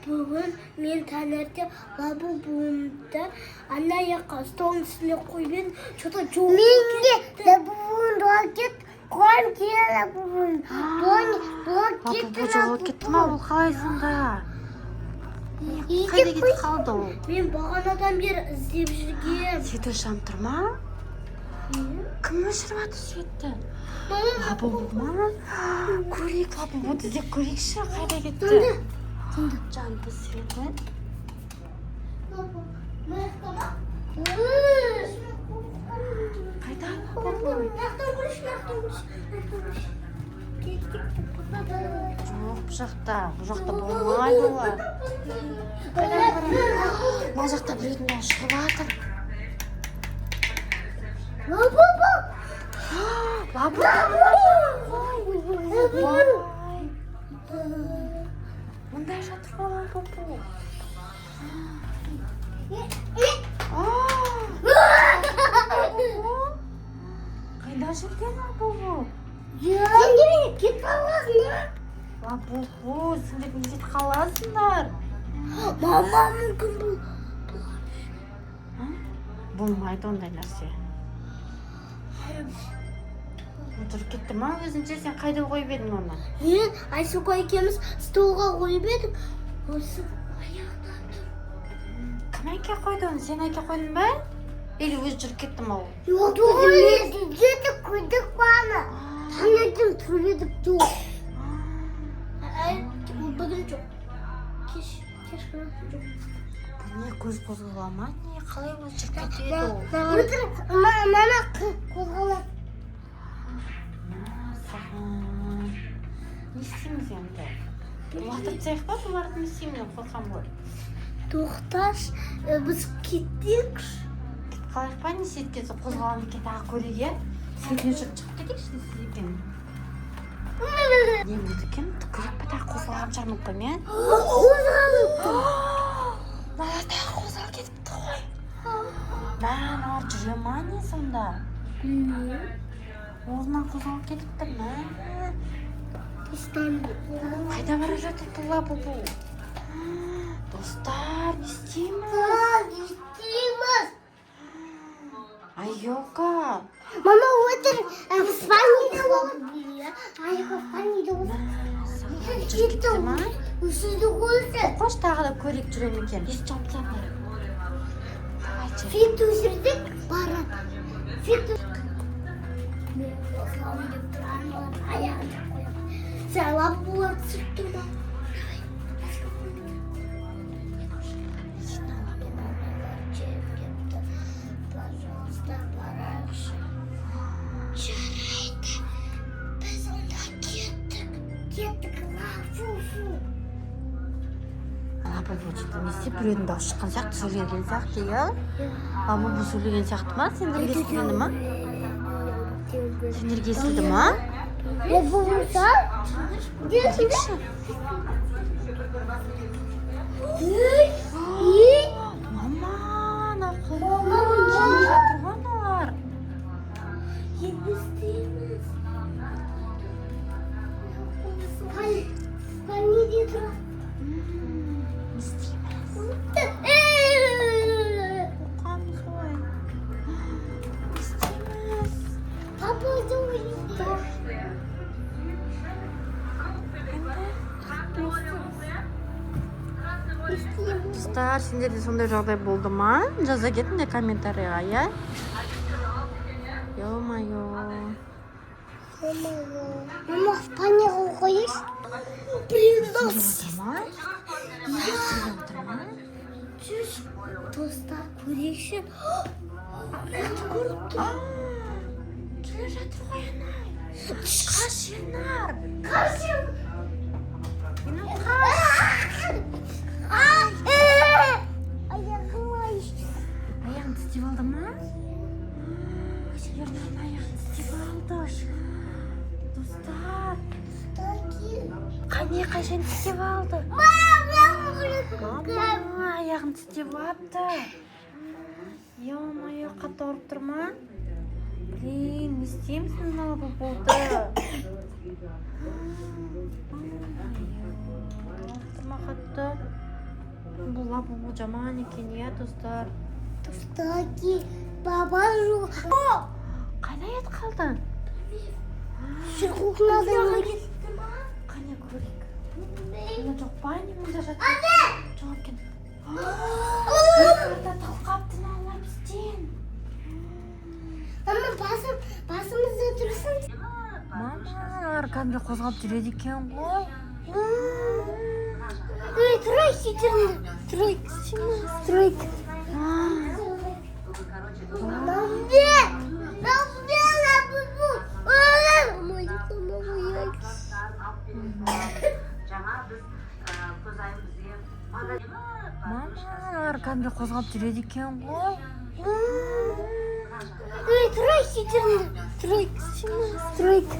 Бүгін мен таңертең лабубуымды ана жаққа столдың үстіне қойып едім. Что-то жоқ. Менде лабубуым жоғалып кетті. Қойым келе лабубуым. Лабубу жоғалып кетті ма? Ол қалай сонда? Қайда кетіп қалды ол? Мен бағанадан бері іздеп жүргем. Свет өшіріп тұр ма? Кім өшіріп жатыр светті? Лабубу ма? Көрейік, лабубуды іздеп көрейікші, қайда кетті? Жанды светі. Қайда лабубу? Жоқ, бұл жақта болмайды олар. Қайда барады? Бұл жақта біреудің бәрі шығып жатыр. Лабубу! Лабубу! Мұнда жатыр ғой лабубу. Қайда жүрген лабубу? Сен неге кетіп қаласыңдар? Лабубу, сендер не кетіп қаласыңдар? Мама, мүмкін бұл. Болмайды ондай нәрсе. Отырып кетті ма өзінше? Сен қайда қойып едің оны? Мен Айсұлқа екеуміз столға қойып едік. Осы аяқта тұр. Кім әке қойды оны? Сен әке қойдың ба? Или өзі жүріп кетті ма ол? Жоқ, жетіп қойдық баны. Таңертең тұрып едік жоқ. Бүгін жоқ. Кешкі жоқ. Бұл не көз қозғала ма? Не қалай өзі жүріп кетеді ол? Мама қозғалады. Не істейміз енді? Лақтырып тастайық па? Бұларды не істеймін? Мен қорқамын ғой. Тоқташ, біз кетейікші. Кетіп қалайық па? Не істейді қозғалған екен тағы көрейік, иә? Сен жүріп шығып кетейікші не істейді екен? Не болды екен? Көрейік па тағы қозғалған шығар мүмкін, иә? Мына тағы қозғалып кетіпті ғой. Мыналар жүре ма не сонда? Орнынан қозғалып кетіпті ма? Қайда бара жатыр бұл лабубу? Достар, не істейміз? Айока! Мама отыр, спальныйда болып. Айока спальныйда болып. Жүріп кетті ма? Үсізді қойсы. Қош тағы да көрейік жүре ме екен? Есік жауып тастаңдар. Фит өсірдік, барады. Фит өсірдік. Мен қозғалым деп тұрғанлар аяғында қоямын. Сен лабубулар түсіріп тұр ма? Пожалуйста, барайықшы. Жарайды. Біз онда кеттік. Фу. Лабубу что-то не істеп, біреудің дауысы шыққан сияқты, сөйлеген сияқты, иә? Лабубу сөйлеген сияқты ма? Сендерге естілді ма? Сендерге естілді ма? Лабубуса? Көрейікші. Маман, ақылым. Келе жатыр ғой аналар. Енді істейміз. Неде тұрады? Не істейміз? Қорқамыз ғой. Не істейміз? Папайды ойында. Достар, сендерде сондай жағдай болды ма? Жаза кетіңдер комментарийға, иә? Ё-моё. Мама, спальняға қойыш. Біреудің достар көрейікші. Амақты көріп тұр. Келе жатыр ғой ана. Қаш Ернар. Аяғын тістеп алды ма? Ернардың аяғын тістеп алды. Достар. Қашан тістеп алды? Мама, аяғын тістеп алды. Ё-моё, қатты ауырып тұр ма? Блин, не істейміз мына лабубуды? Ауырып тұр ма қатты? Бұл лабубу жаман екен, иә, достар. Достаки, баба жоқ. Қайда ет қалды? Шығуғынады. Қане көрейік. Мұны жоқ па, не мұнда жатыр? Жоқ екен. Қайда талқапты налар бізден. Мама, басымызда тұрсын. Мамалар кәмде қозғап жүреді екен ғой. Тұрайық, сөйтеріңді. Тұрайық, тұрайық. Мамалар кәмде қозғап жүреді екен ғой. Тұрайық, сөйтеріңді. Тұрайық.